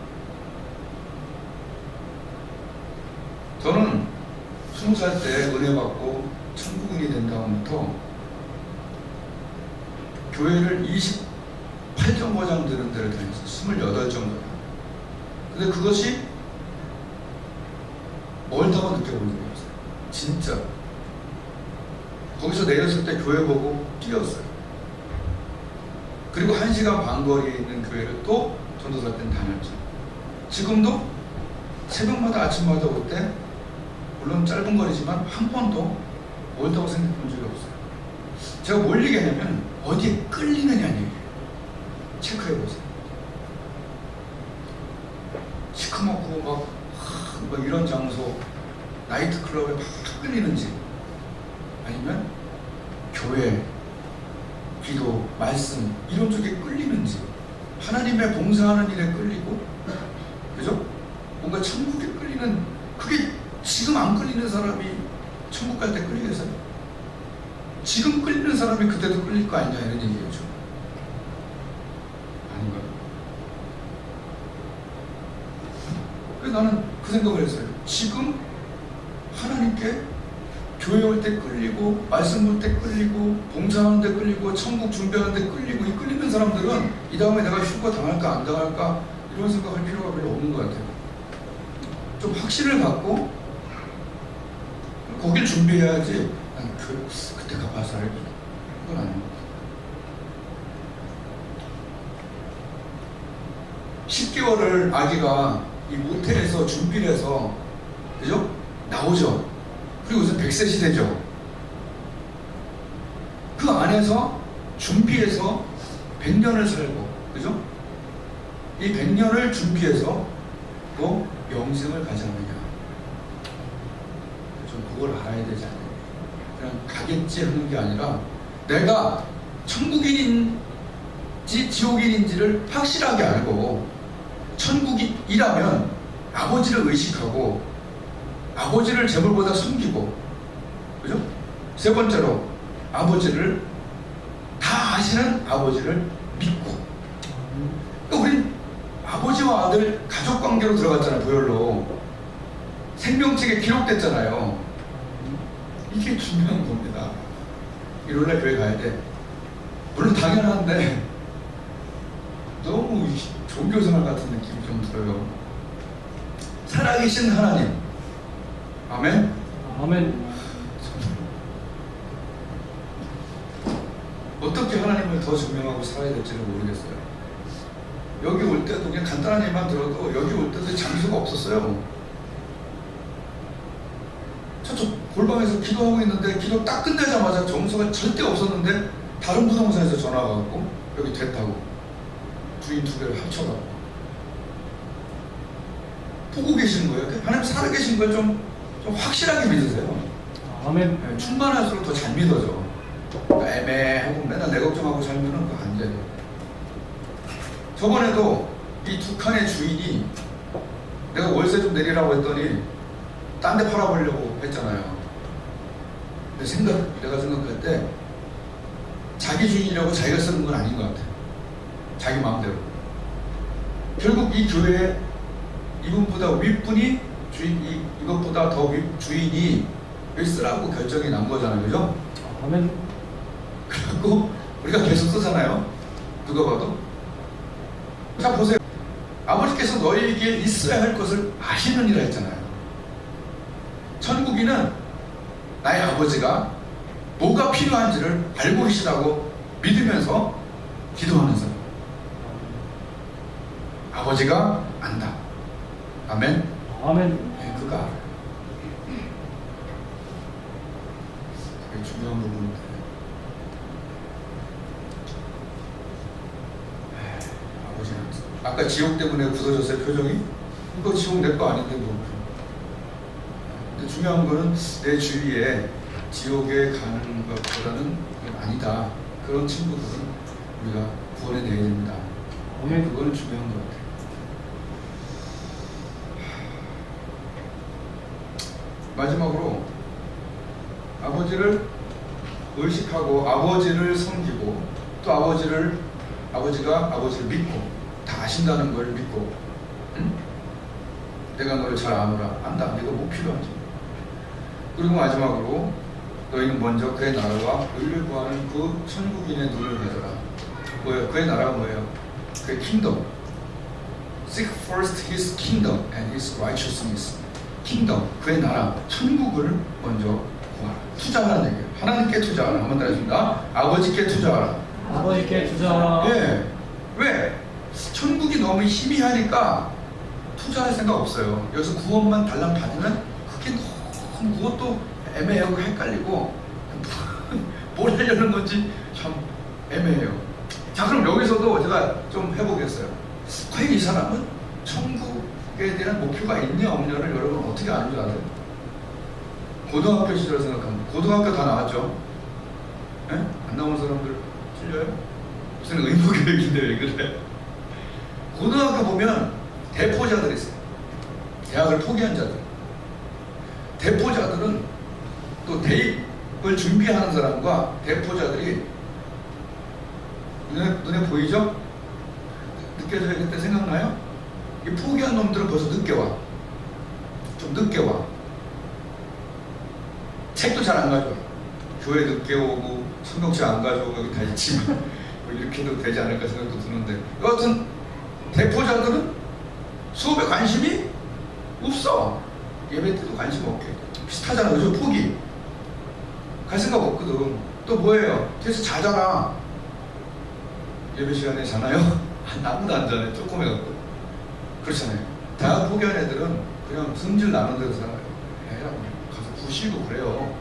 저는 20살 때 은혜 받고 천국인이 된 다음부터 교회를 28정거장 되는 데를 다녔어요. 28정거장. 근데 그것이 멀다고 느껴본 적이 없어요. 진짜. 거기서 내렸을 때 교회 보고 뛰었어요. 그리고 1시간 반 거리에 있는 교회를 또 전도사 때는 다녔죠. 지금도 새벽마다 아침마다 올 때, 물론 짧은 거리지만 한 번도 멀다고 생각해 본 적이 없어요. 제가 뭘 얘기하냐면 어디에 끌리느냐는 얘기예요. 체크해보세요. 시커멓고 막 이런 장소, 나이트클럽에 막 끌리는지, 아니면 교회, 기도, 말씀 이런 쪽에 끌리는지, 하나님의 봉사하는 일에 끌리고, 그죠? 뭔가 천국에 끌리는, 그게 지금 안 끌리는 사람이 천국 갈 때 끌리겠어요? 지금 끌리는 사람이 그때도 끌릴 거 아니냐, 이런 얘기겠죠. 아닌가요? 그래서 나는 그 생각을 했어요. 지금 하나님께 교회 올 때 끌리고, 말씀 볼 때 끌리고, 봉사하는 데 끌리고, 천국 준비하는 데 끌리고, 이 끌리는 사람들은 이 다음에 내가 휴가 당할까 안 당할까 이런 생각할 필요가 별로 없는 것 같아요. 좀 확신을 갖고 거길 준비해야지. 난 그때 가봐서 알고, 그건 아닙니다. 10개월을 아기가 이 모텔에서 준비를 해서, 그죠? 나오죠. 그리고 요새 100세 시대죠. 그 안에서 준비해서 100년을 살고, 그죠? 이 100년을 준비해서 또 영생을 가져가느냐. 좀 그걸 알아야 되지 않나요? 그냥 가겠지 하는 게 아니라, 내가 천국인인지 지옥인인지를 확실하게 알고, 천국이라면 아버지를 의식하고 아버지를 재물보다 숨기고, 그죠? 세 번째로 아버지를 다 아시는 아버지를 믿고. 그러니까 우린 아버지와 아들 가족관계로 들어갔잖아요. 부열로 생명책에 기록됐잖아요. 이게 중요한 겁니다. 일요일날 교회 가야 돼. 물론 당연한데 너무 종교생활 같은 느낌이 좀 들어요. 살아계신 하나님. 아멘. 아멘. 어떻게 하나님을 더 증명하고 살아야 될지를 모르겠어요. 여기 올 때도 그냥 간단한 얘기만 들어도 여기 올 때도 장소가 없었어요. 저쪽 골방에서 기도하고 있는데 기도 딱 끝내자마자 정서가 절대 없었는데 다른 부동산에서 전화가 왔고 여기 됐다고 주인 두 개를 합쳐갖고 보고 계시는 거예요. 하나님 살아계신 걸 좀 확실하게 믿으세요. 아멘. 네, 충만할수록 더 잘 믿어져. 애매하고 맨날 내 걱정하고 살면은 그거 안 돼요. 저번에도 이 두 칸의 주인이 내가 월세 좀 내리라고 했더니 딴 데 팔아보려고 했잖아요. 근데 내가 생각할 때 자기 주인이라고 자기가 쓰는 건 아닌 것 같아요. 자기 마음대로. 결국 이 교회에 이분보다 윗분이 이것보다 더 윗주인이 쓰라고 결정이 난 거잖아요. 그죠? 아멘. 그래갖고 우리가 계속 쓰잖아요. 누가 봐도. 자 보세요. 아버지께서 너희에게 있어야 할 것을 아시느니라 했잖아요. 천국인은 나의 아버지가 뭐가 필요한지를 알고 계시다고 믿으면서 기도하는 사람. 아버지가 안다. 아멘. 아멘. 네, 그가 알아요. 되게 중요한 부분인데. 아버지는 아까 지옥 때문에 굳어졌어요. 표정이. 이거 지옥 내 거 아닌데 뭐. 근데 중요한 거는 내 주위에 지옥에 가는 것보다는 그건 아니다. 그런 친구들은 우리가 구원해내야 됩니다. 아멘. 그거는 중요한 것 같아요. 마지막으로 아버지를 의식하고 아버지를 섬기고 또 아버지가 아버지를 믿고 다 아신다는 걸 믿고, 응? 내가 너를 잘 아노라. 안다. 네가 뭐 필요한지. 그리고 마지막으로 너희는 먼저 그의 나라와 의를 구하는 그 천국인의 눈을 가져라. 뭐예요? 그의 나라가 뭐예요? 그의 킹덤. Seek first his kingdom and his righteousness. 킹덤, 그의 나라, 천국을 먼저 구하라. 투자하라는 얘기예요. 하나님께 투자하라. 한번 더 하겠습니다. 아버지께 투자하라. 아버지께 투자하라. 예. 왜? 천국이 너무 희미하니까 투자할 생각 없어요. 여기서 구원만 달랑 받으면 그게 너무 그것도 애매하고 헷갈리고 뭘 하려는 건지 참 애매해요. 자, 그럼 여기서도 제가 좀 해보겠어요. 과연 이 사람은 천국에 대한 목표가 있냐 없냐를 여러분 어떻게 아는 줄 아세요? 고등학교 시절 생각합니다. 고등학교 다 나왔죠? 예? 안 나온 사람들 틀려요? 무슨 의무교육인데 왜 그래? 고등학교 보면 대포자들이 있어요. 대학을 포기한 자들. 대포자들은 또 대입을 준비하는 사람과 대포자들이 눈에 보이죠? 느껴져요? 그때 생각나요? 이 포기한 놈들은 벌써 늦게 와. 좀 늦게 와. 책도 잘 안 가져와. 교회 늦게 오고 성경책 안 가져오고 여기 다 있지만 뭐 이렇게 해도 되지 않을까 생각도 드는데, 여하튼 대포자들은 수업에 관심이 없어. 예배 때도 관심 없게. 비슷하잖아. 그죠? 포기. 갈 생각 없거든. 또 뭐예요? 뒤에서 자잖아. 예배 시간에 자나요? 아무도 안 자네. 조금 해갖고. 그렇잖아요. 대학 포기한 애들은 그냥 성질 나는 데서 살아요. 애라고 가서 부시고 그래요.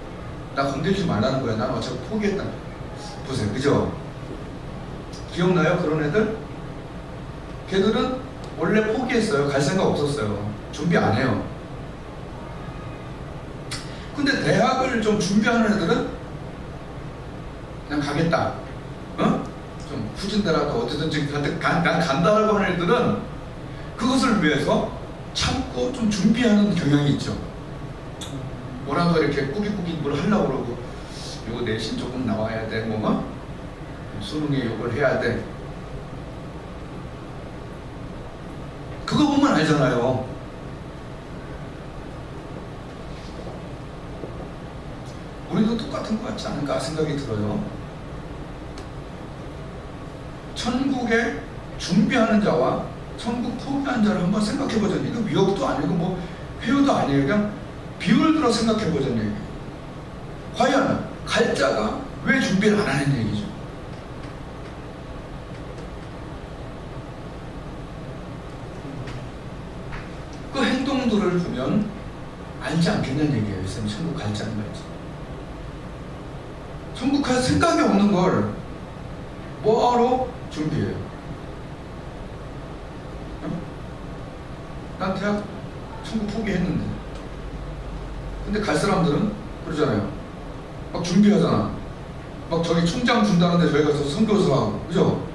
나 건들지 말라는 거야. 난 어차피 포기했다. 보세요. 그죠? 기억나요? 그런 애들? 걔들은 원래 포기했어요. 갈 생각 없었어요. 준비 안 해요. 근데 대학을 좀 준비하는 애들은 그냥 가겠다. 어? 좀 후진대라도 어디든지 난 간다라고 하는 애들은 그것을 위해서 참고 자꾸 좀 준비하는 경향이 있죠. 뭐라도 이렇게 꾸깃꾸깃 뭘 하려고 그러고, 요거 내신 조금 나와야 돼, 뭐, 수능에 요걸 해야 돼. 그거 보면 알잖아요. 우리도 똑같은 것 같지 않을까 생각이 들어요. 천국에 준비하는 자와 천국 포기한 자를 한번 생각해 보자니, 이거 위협도 아니고 뭐 회유도 아니에요. 그냥 비율 들어 생각해 보자는 얘기예요. 과연 갈 자가 왜 준비를 안 하는 얘기죠? 그 행동들을 보면 알지 않겠냐는 얘기예요. 쌤, 천국 갈지 안 갈지. 천국 갈 생각이 없는 걸 뭐하러 준비해요? 난 대학 천국 포기했는데. 근데 갈 사람들은 그러잖아요. 막 준비하잖아. 막 저기 총장 준다는데 저희 가서 선교사 하고, 그죠?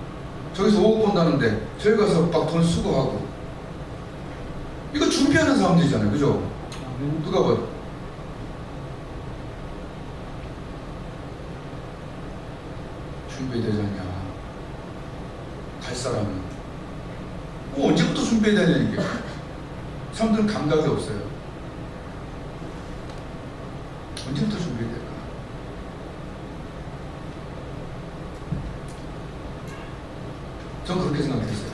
저기서 5억 번다는데 저희 가서 막 돈 쓰고 하고. 이거 준비하는 사람들이잖아요, 그죠? 누가 봐요? 준비되지 않냐? 갈 사람은 언제부터 준비해야 되냐 이게. 사람들은 감각이 없어요. 언제부터 준비해야 될까? 전 그렇게 생각했어요.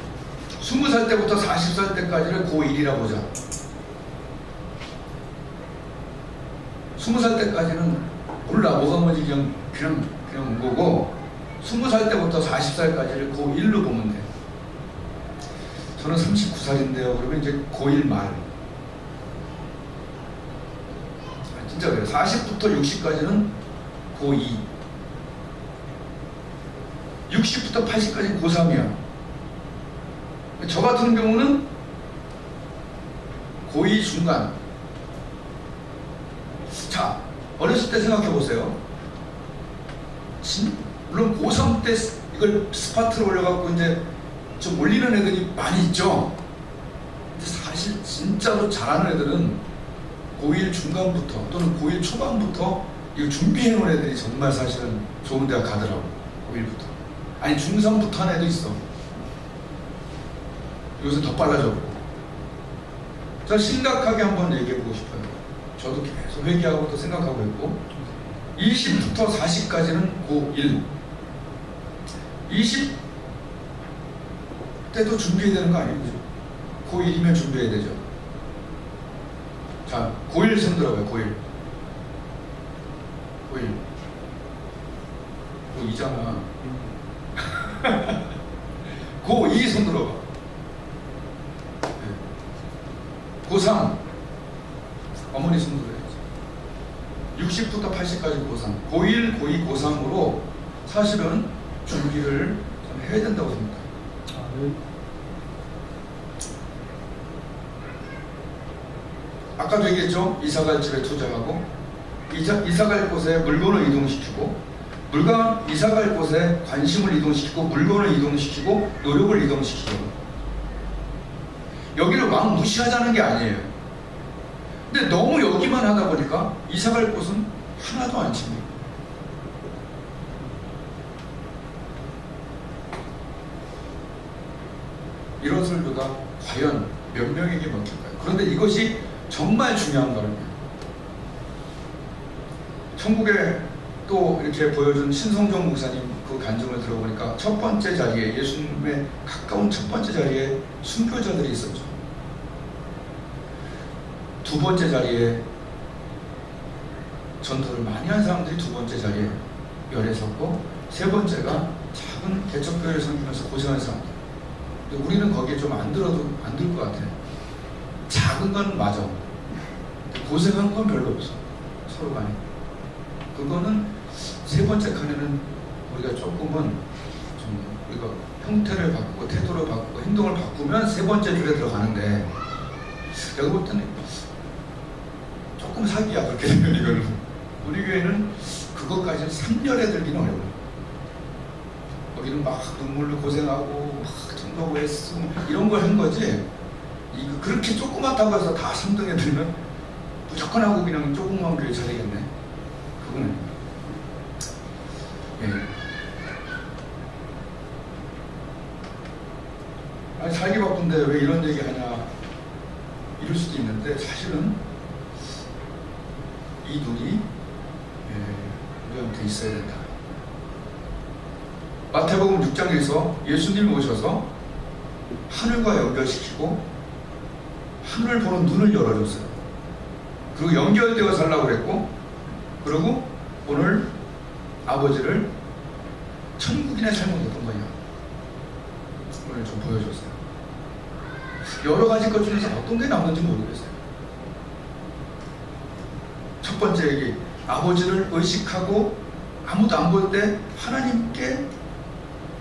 20살 때부터 40살 때까지를 고1이라 보자. 20살 때까지는 몰라, 뭐가 뭔지 그냥 온 거고, 20살 때부터 40살까지를 고1로 보면 돼. 저는 39살인데요. 그러면 이제 고1 말. 진짜 그래요. 40부터 60까지는 고2. 60부터 80까지는 고3이야. 저 같은 경우는 고2 중간. 자, 어렸을 때 생각해 보세요. 물론 고3 때 이걸 스파트를 올려갖고 이제 좀 올리는 애들이 많이 있죠. 근데 사실 진짜로 잘하는 애들은 고1 중간부터 또는 고1 초반부터 이거 준비해 놓은 애들이 정말 사실은 좋은 대학 가더라고. 고1부터. 아니 중3부터 한 애도 있어. 요새 더 빨라졌고. 저 심각하게 한번 얘기해 보고 싶어요. 저도 계속 회개하고 또 생각하고 있고, 20부터 40까지는 고1. 20 때도 준비해야 되는 거 아니에요? 고1이면 준비해야 되죠. 자, 고1 손 들어봐요. 고1. 고2잖아. 고2 손 들어봐. 고3 어머니 손 들어야지. 60부터 80까지 고3, 고1, 고2, 고3으로 사실은 준비를 좀 해야 된다고 생각해요. 아까도 얘기했죠. 이사갈 집에 투자하고, 이사갈 곳에 물건을 이동시키고, 이사갈 곳에 관심을 이동시키고, 물건을 이동시키고, 노력을 이동시키고. 여기를 막 무시하자는 게 아니에요. 근데 너무 여기만 하다 보니까 이사갈 곳은 하나도 안 칩니다. 이런 설교가 과연 몇 명에게 먹힐까요? 그런데 이것이 정말 중요한 거예요. 천국에 또 이렇게 보여준 신성종 목사님 그 간증을 들어보니까 첫 번째 자리에, 예수님의 가까운 첫 번째 자리에 순교자들이 있었죠. 두 번째 자리에 전도를 많이 한 사람들이 두 번째 자리에 열에 섰고, 세 번째가 작은 개척교회를 섬기면서 고생한 사람들. 근데 우리는 거기에 좀 안 들어도 안 들 것 같아. 작은 건 맞아. 고생한 건 별로 없어. 서로 간에. 그거는 세 번째 칸에는 우리가 조금은 좀 우리가 형태를 바꾸고 태도를 바꾸고 행동을 바꾸면 세 번째 줄에 들어가는데, 내가 볼 때는 조금 사기야 그렇게 되면. 이거는 우리 교회는 그것까지는 3년에 들기는 어려워요. 거기는 막 눈물로 고생하고 막 전도고 애쓰고 이런 걸 한 거지, 이거 그렇게 조그맣다고 해서 다 3등에 들면 무조건 하고 그냥 조금만 교회 잘하겠네. 그건 아니에요. 예. 아니, 살기 바쁜데 왜 이런 얘기 하냐 이럴 수도 있는데, 사실은 이 눈이 우리한테 있어야 된다. 마태복음 6장에서 예수님이 오셔서 하늘과 연결시키고 하늘을 보는 눈을 열어줬어요. 그리고 연결되어 살라고 그랬고, 그리고 오늘 아버지를 천국인의 삶을 어떤 거냐 오늘 좀 보여줬어요. 여러 가지 것 중에서 어떤 게 남는지 모르겠어요. 첫 번째 얘기, 아버지를 의식하고 아무도 안 볼 때 하나님께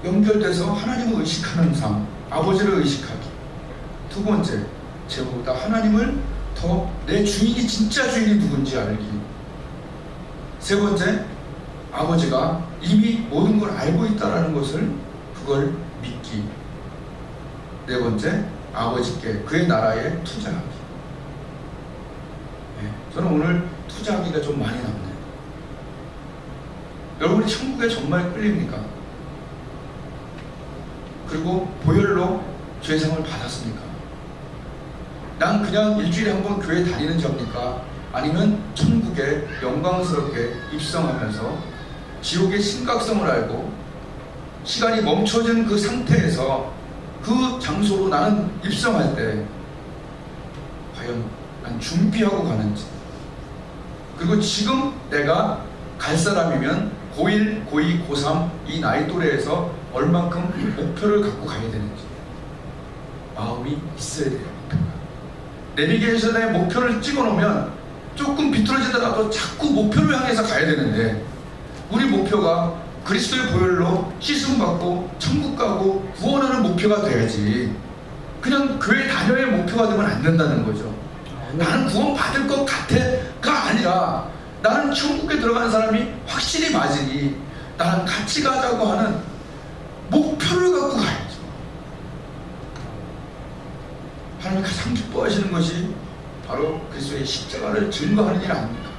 연결돼서 하나님을 의식하는 삶, 아버지를 의식하기. 두 번째, 제보다 하나님을 더 내 주인이 진짜 주인이 누군지 알기. 세 번째, 아버지가 이미 모든 걸 알고 있다는 것을 그걸 믿기. 네 번째, 아버지께 그의 나라에 투자하기. 저는 오늘 투자하기가 좀 많이 남네요. 여러분이 천국에 정말 끌립니까? 그리고 보혈로 죄상을 받았습니까? 난 그냥 일주일에 한 번 교회 다니는 자입니까? 아니면 천국에 영광스럽게 입성하면서 지옥의 심각성을 알고 시간이 멈춰진 그 상태에서 그 장소로 나는 입성할 때 과연 난 준비하고 가는지, 그리고 지금 내가 갈 사람이면 고1, 고2, 고3 이 나이 또래에서 얼만큼 목표를 갖고 가야 되는지 마음이 있어야 돼요. 내비게이션에 목표를 찍어놓으면 조금 비뚤어지더라도 자꾸 목표를 향해서 가야 되는데, 우리 목표가 그리스도의 보혈로 씻음받고 천국 가고 구원하는 목표가 돼야지 그냥 교회 다녀의 목표가 되면 안 된다는 거죠. 나는 구원 받을 것 같아가 아니라 나는 천국에 들어가는 사람이 확실히 맞으니 나는 같이 가자고 하는 목표를 갖고 가야죠. 하나님이 가장 기뻐하시는 것이 바로 그리스도의 십자가를 증거하는 일 아닙니까?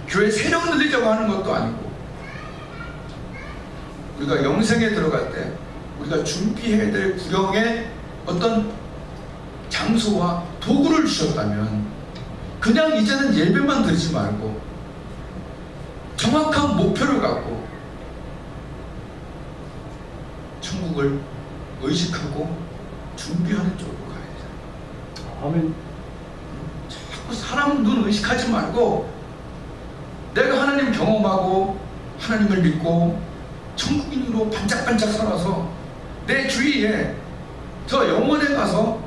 교회 세력 늘리자고 하는 것도 아니고, 우리가 영생에 들어갈 때 우리가 준비해야 될 구령의 어떤 장소와 도구를 주셨다면 그냥 이제는 예배만 드리지 말고 정확한 목표를 갖고 천국을 의식하고 준비하는 쪽으로 가야 돼요. 아멘. 자꾸 사람 눈 의식하지 말고 내가 하나님 경험하고 하나님을 믿고 천국인으로 반짝반짝 살아서 내 주위에 저 영혼에 가서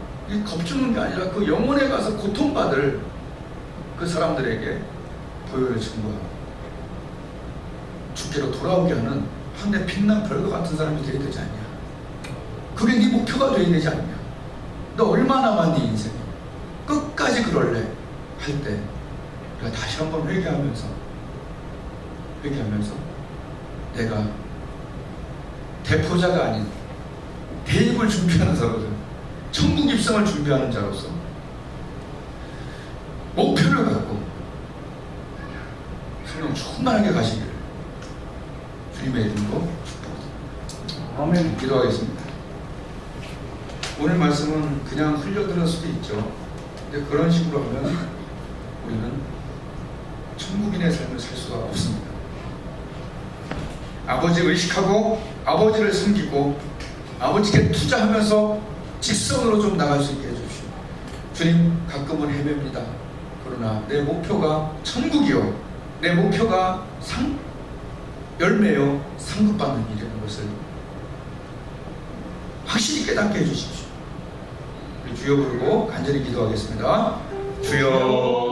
겁주는 게 아니라 그 영혼에 가서 고통받을 그 사람들에게 보혈을 증거하고 주께로 돌아오게 하는 하늘의 빛난 별과 같은 사람이 되게 되지 않냐. 그게 네 목표가 되어야 되지 않냐. 너 얼마 남았니 인생에. 끝까지 그럴래 할 때 우리가 다시 한번 회개하면서 내가 대포자가 아닌 대입을 준비하는 자로서, 천국 입성을 준비하는 자로서 목표를 갖고 성령 충만하게 가시기를 주님의 이름으로 축복합니다. 아멘. 기도하겠습니다. 오늘 말씀은 그냥 흘려들을 수도 있죠. 근데 그런 식으로 하면 우리는 천국인의 삶을 살 수가 없습니다. 아버지 의식하고 아버지를 섬기고 아버지께 투자하면서 직선으로 좀 나갈 수 있게 해주십시오. 주님, 가끔은 헤맵니다. 그러나 내 목표가 천국이요, 내 목표가 열매요 상급받는 일이라는 것을 확실히 깨닫게 해주십시오. 우리 주여 부르고 간절히 기도하겠습니다. 주여